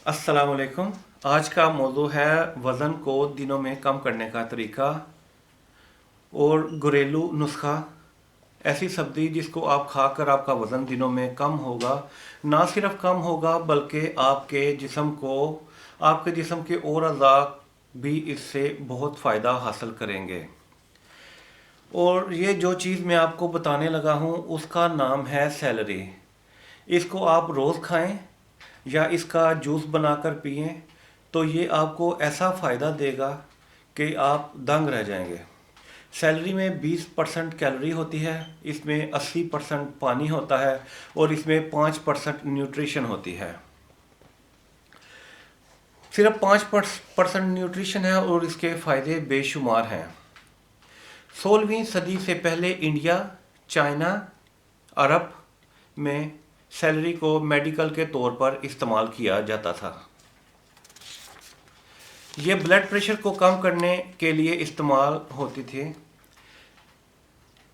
अस्सलाम वालेकुम। आज का मौजू है वज़न को दिनों में कम करने का तरीका और घरेलू नुस्खा। ऐसी सब्ज़ी जिसको आप खाकर आपका वज़न दिनों में कम होगा, ना सिर्फ कम होगा बल्कि आपके जिस्म के और अज़ा भी इससे बहुत फ़ायदा हासिल करेंगे। और ये जो चीज़ मैं आपको बताने लगा हूँ उसका नाम है सेलरी। इसको आप रोज़ खाएं या इसका जूस बनाकर पिएं तो ये आपको ऐसा फ़ायदा देगा कि आप दंग रह जाएंगे। सेलरी में 20% कैलोरी होती है, इसमें 80% पानी होता है और इसमें 5% न्यूट्रिशन होती है। सिर्फ 5% न्यूट्रिशन है और इसके फ़ायदे बेशुमार हैं। 16वीं सदी से पहले इंडिया, चाइना, अरब में सेलरी को मेडिकल के तौर पर इस्तेमाल किया जाता था। ये ब्लड प्रेशर को कम करने के लिए इस्तेमाल होती थी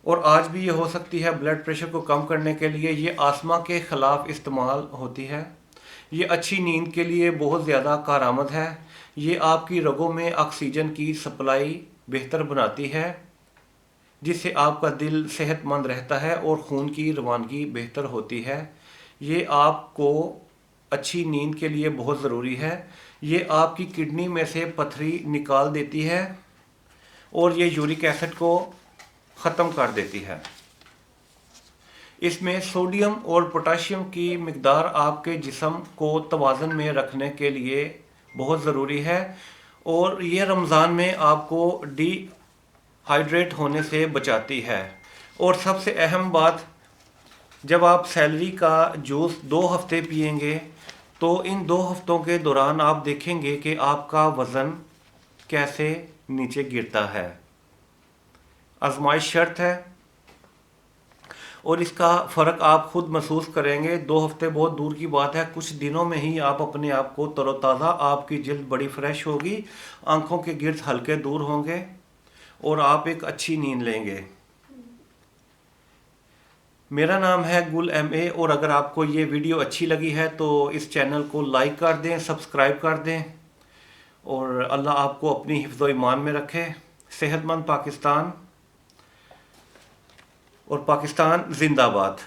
और आज भी ये हो सकती है। ब्लड प्रेशर को कम करने के लिए ये आस्मा के ख़िलाफ़ इस्तेमाल होती है। ये अच्छी नींद के लिए बहुत ज़्यादा कारआमद है। ये आपकी रगों में ऑक्सीजन की सप्लाई बेहतर बनाती है जिससे आपका दिल सेहतमंद रहता है और खून की रवानगी बेहतर होती है। ये आपको अच्छी नींद के लिए बहुत ज़रूरी है। ये आपकी किडनी में से पथरी निकाल देती है और ये यूरिक एसिड को ख़त्म कर देती है। इसमें सोडियम और पोटाशियम की मिकदार आपके जिस्म को तवाज़ुन में रखने के लिए बहुत ज़रूरी है और ये रमज़ान में आपको डिहाइड्रेट होने से बचाती है। और सबसे अहम बात, जब आप सेलरी का जूस 2 हफ्ते पिएंगे तो इन 2 हफ्तों के दौरान आप देखेंगे कि आपका वज़न कैसे नीचे गिरता है। आजमाइश शर्त है और इसका फ़र्क आप खुद महसूस करेंगे। 2 हफ्ते बहुत दूर की बात है, कुछ दिनों में ही आप अपने आप को तरोताज़ा, आपकी जल्द बड़ी फ्रेश होगी, आंखों के गिर्द हल्के दूर होंगे और आप एक अच्छी नींद लेंगे। मेरा नाम है गुल MA और अगर आपको ये वीडियो अच्छी लगी है तो इस चैनल को लाइक कर दें, सब्सक्राइब कर दें और अल्लाह आपको अपनी हिफ्ज़ व ईमान में रखे। सेहतमंद पाकिस्तान और पाकिस्तान जिंदाबाद।